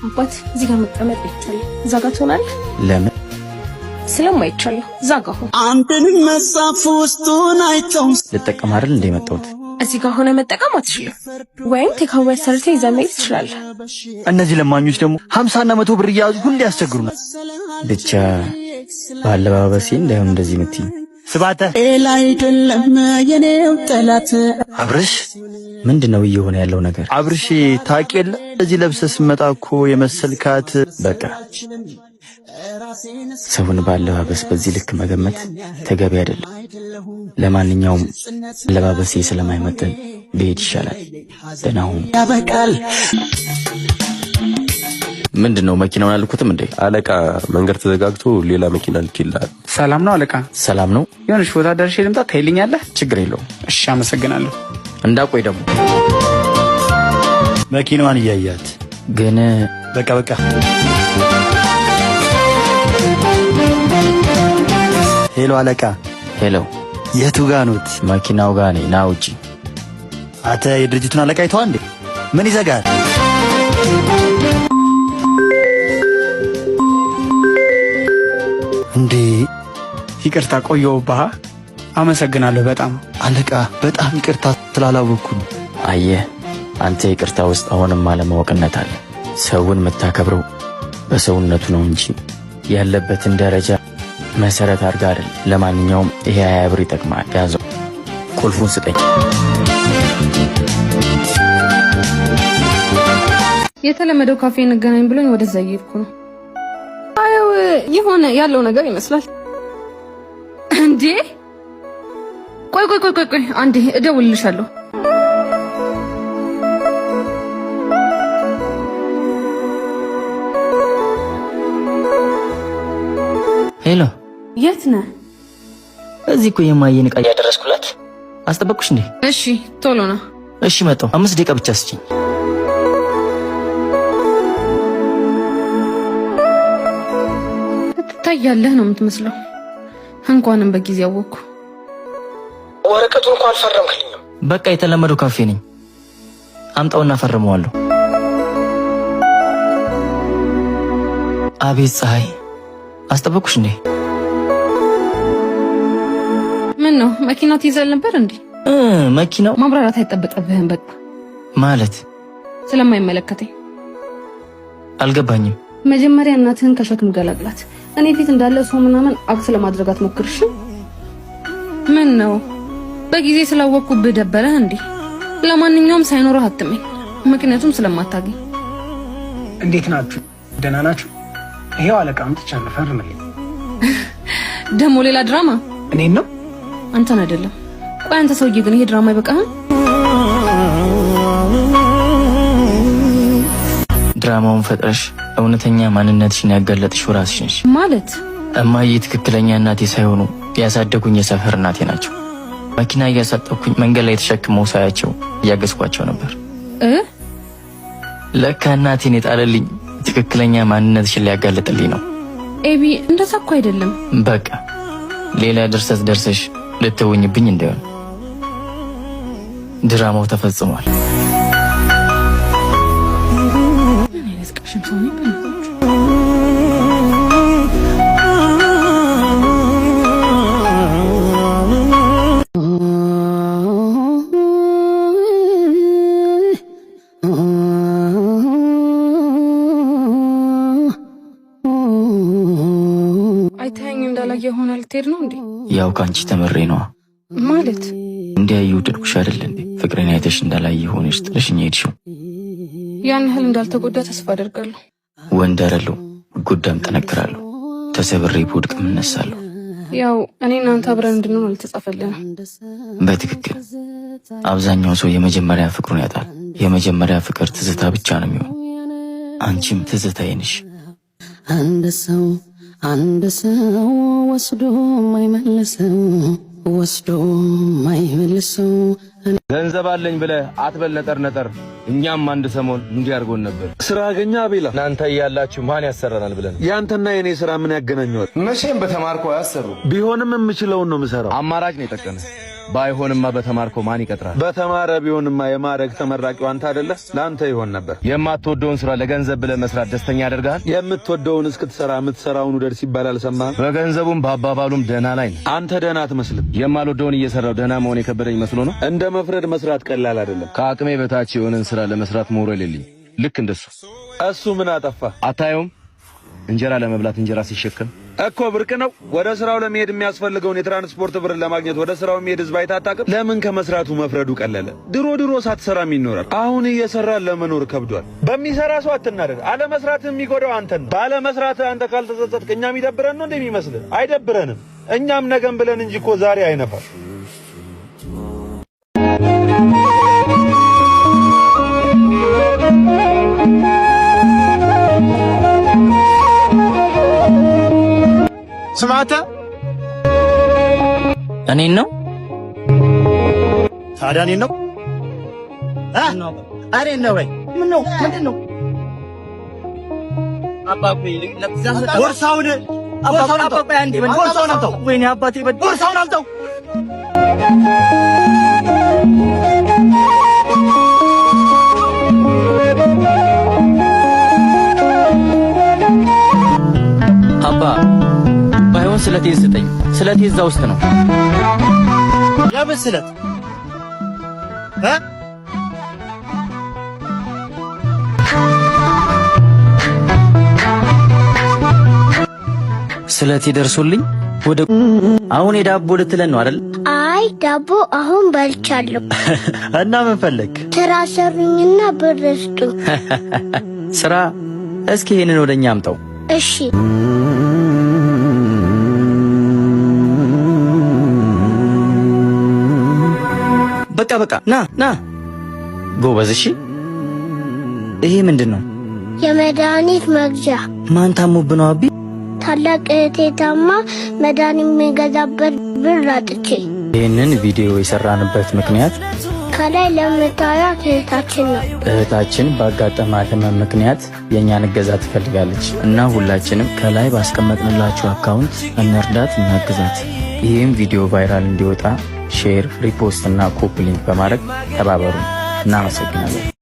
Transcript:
አባት እዚህ ጋር መቀመጥ ይቻላል። እዛ ጋር ትሆናለህ። ለምን? ስለማይቻል እዛ ጋር ሆነ። አንተን መጻፍ ውስጡን አይተው ልጠቀም አይደል እንደ መጣሁት። እዚህ ጋር ሆነ መጠቀም አትችልም። ወይም ቴካዌ ሰርተህ ይዘህ መሄድ ትችላለህ። እነዚህ ለማኞች ደግሞ 50 እና 100 ብር እያያዙ ሁሌ ያስቸግሩናል። ብቻ ባለባበሴ እንዳይሆን እንደዚህ የምትይኝ ስባተ ላይ አይደለም የኔው ጠላት አብርሽ። ምንድነው እየሆነ ያለው ነገር? አብርሽ ታውቂ የለ እዚህ ለብሰህ ስትመጣ እኮ የመሰልካት። በቃ ሰውን ባለባበስ በዚህ ልክ መገመት ተገቢ አይደለም። ለማንኛውም አለባበሴ ስለማይመጥን ብሄድ ይሻላል። ደህና ሁኑ። ያበቃል። ምንድነው መኪናውን አልኩትም እንዴ? አለቃ መንገድ ተዘጋግቶ ሌላ መኪና ልክልሃል። ሰላም ነው አለቃ? ሰላም ነው። የሆነሽ ቦታ ደርሼ ልምጣ ታይልኛለህ? ችግር የለውም። እሺ አመሰግናለሁ። እንዳቆይ ደግሞ መኪናዋን እያያት ግን በቃ ሄሎ አለቃ። ሄሎ የቱ ጋር ኖት? መኪናው ጋር ነኝ። ና ውጪ። አተ የድርጅቱን አለቃ አይተኸው እንዴ? ምን ይዘጋል እንዴ? ይቅርታ ቆየሁብህ። አመሰግናለሁ በጣም አለቃ። በጣም ይቅርታ ስላላወቅኩ ነው። አየህ አንተ ይቅርታ ውስጥ አሁንም አለማወቅነት አለ። ሰውን የምታከብረው በሰውነቱ ነው እንጂ ያለበትን ደረጃ መሰረት አድርጋ አይደል። ለማንኛውም ይሄ 20 ብር ይጠቅማል። ያዘው። ቁልፉን ስጠኝ። የተለመደው ካፌ እንገናኝ ብሎኝ ወደዛ እየሄድኩ ነው። አየው የሆነ ያለው ነገር ይመስላል። እንዴ ቆይ አንዴ እደውልልሻለሁ። ሄሎ የት ነህ? እዚህ እኮ የማየን ዕቃ እያደረስኩላት። አስጠበቅኩሽ እንዴ? እሺ ቶሎ ና። እሺ መጣሁ። 5 ደቂቃ ብቻ ስጪኝ። ትታያለህ ነው የምትመስለው። እንኳንም በጊዜ አወቅኩ። ወረቀቱን እንኳን አልፈረምክልኝም። በቃ የተለመደው ካፌ ነኝ። አምጣውና ፈርመዋለሁ። አቤት ፀሐይ፣ አስጠበቅኩሽ እንዴ? ምን ነው መኪናው ትይዘል ነበር እንዴ? መኪናው ማብራራት አይጠበቅብህም። በቃ ማለት ስለማይመለከተኝ። አልገባኝም። መጀመሪያ እናትህን ከሸክም ገላግላት። እኔ ፊት እንዳለ ሰው ምናምን አክት ለማድረግ አትሞክርሽ። ምን ነው በጊዜ ስላወቅኩብህ ደበረህ እንዴ? ለማንኛውም ሳይኖርህ አትመኝ፣ ምክንያቱም ስለማታገኝ። እንዴት ናችሁ? ደህና ናችሁ? ይሄው አለቃ አምጥቻለሁ፣ ፈርምልኝ። ደሞ ሌላ ድራማ? እኔን ነው? አንተን አይደለም። ቆይ አንተ ሰውዬ ግን ይሄ ድራማ አይበቃህም? ድራማውን ፈጥረሽ እውነተኛ ማንነትሽን ያጋለጥሽው ራስሽ ነሽ። ማለት እማዬ ትክክለኛ እናቴ ሳይሆኑ ያሳደጉኝ የሰፈር እናቴ ናቸው። መኪና እያሳጠብኩኝ መንገድ ላይ ተሸክመው ሳያቸው እያገዝኳቸው ነበር። ለካ እናቴን የጣለልኝ ትክክለኛ ማንነትሽን ሊያጋልጥልኝ ነው። ኤቢ እንደዛ እኮ አይደለም። በቃ ሌላ ድርሰት ደርሰሽ ልትውኝብኝ እንዳይሆን። ድራማው ተፈጽሟል። አይተኸኝ እንዳላየ ሆነ ልትሄድ ነው እንዴ? ያው ካንቺ ተመሬ ነዋ። ማለት እንዲያዩ ድርኩሽ አይደል እንዴ? ፍቅሬን አይተሽ እንዳላየ ሆነሽ ጥለሽኝ ሄድሽው። ያን ያህል እንዳልተጎዳ ተስፋ አደርጋለሁ። ወንድ አይደለሁ፣ ጉዳም ጠነክራለሁ። ተሰብሬ ብወድቅም እነሳለሁ። ያው እኔ እናንተ አብረን እንድንሆን አልተጻፈልንም። በትክክል አብዛኛው ሰው የመጀመሪያ ፍቅሩን ያጣል። የመጀመሪያ ፍቅር ትዝታ ብቻ ነው የሚሆን። አንቺም ትዝታዬ ነሽ። አንድ ሰው ወስዶ ማይመልሰው ገንዘብ አለኝ ብለህ አትበል ነጠር። እኛም አንድ ሰሞን እንዲህ አድርጎን ነበር። ስራ አገኛ ቤላ። እናንተ እያላችሁ ማን ያሰራናል ብለን። ያንተና የኔ ስራ ምን ያገናኘዋል? መቼም በተማርኩ አያሰሩ። ቢሆንም የምችለውን ነው የምሰራው። አማራጭ ነው የጠቀመ። ባይሆንማ በተማርከው ማን ይቀጥራል? በተማረ ቢሆንማ የማረግ ተመራቂው አንተ አይደለ? ላንተ ይሆን ነበር። የማትወደውን ስራ ለገንዘብ ብለህ መስራት ደስተኛ ያደርጋል? የምትወደውን እስክትሰራ የምትሰራውን ውደድ ሲባል አልሰማህም? በገንዘቡም በአባባሉም ደህና ላይ ነህ። አንተ ደህና አትመስልም። የማልወደውን እየሰራው ደህና መሆን የከበደኝ መስሎ ነው። እንደ መፍረድ መስራት ቀላል አይደለም። ከአቅሜ በታች የሆነን ስራ ለመስራት ሞራል የለኝም። ልክ እንደሱ። እሱ ምን አጠፋ? አታየውም? እንጀራ ለመብላት እንጀራ ሲሸከም እኮ ብርቅ ነው። ወደ ስራው ለመሄድ የሚያስፈልገውን የትራንስፖርት ብር ለማግኘት ወደ ስራው የሚሄድ ህዝብ አይታጣቅም። ለምን ከመስራቱ መፍረዱ ቀለለ? ድሮ ሳትሰራም ይኖራል። አሁን እየሰራ ለመኖር ከብዷል። በሚሰራ ሰው አትናደድ። አለመስራት የሚጎዳው አንተን ነው። ባለመስራት አንተ ካልተጸጸትክ እኛም ይደብረን ነው እንደሚመስልህ? አይደብረንም። እኛም ነገም ብለን እንጂ እኮ ዛሬ አይነፋም። ስማተ እኔን ነው ታዲያ እኔን ነው እኔን ነው ወይ ምን ነው ምንድን ነው አባቴ ቦርሳውን አባቴ አንዴ ቦርሳውን አምጣው ወይኔ አባቴ ቦርሳውን አምጣው አባ ባይሆን ስለቴን ስጠኝ። ስለቴ እዛ ውስጥ ነው። የምን ስለት ስለቴ ደርሶልኝ ወደ አሁን የዳቦ ልትለን ነው አይደል? አይ ዳቦ አሁን በልቻለሁ። እና ምን ፈለግ? ስራ ሰሩኝና ብር ስጡኝ። ስራ? እስኪ ይሄንን ወደኛ አምጣው። እሺ በቃ ና ጎበዝ። እሺ ይሄ ምንድነው? የመድኃኒት መግዣ። ማን ታሞብህ ነው አቢ? ታላቅ እህቴ ታማ መድኃኒት የሚገዛበት ብር አጥቼ። ይህንን ቪዲዮ የሰራንበት ምክንያት ከላይ ለምታዩት እህታችን ነው። እህታችን ባጋጠማት ህመም ምክንያት የእኛን እገዛ ትፈልጋለች እና ሁላችንም ከላይ ባስቀመጥንላችሁ አካውንት እንርዳት፣ እናግዛት። ይህም ቪዲዮ ቫይራል እንዲወጣ ሼር፣ ሪፖስት እና ኮፒ ሊንክ በማድረግ ተባበሩ። እናመሰግናለን።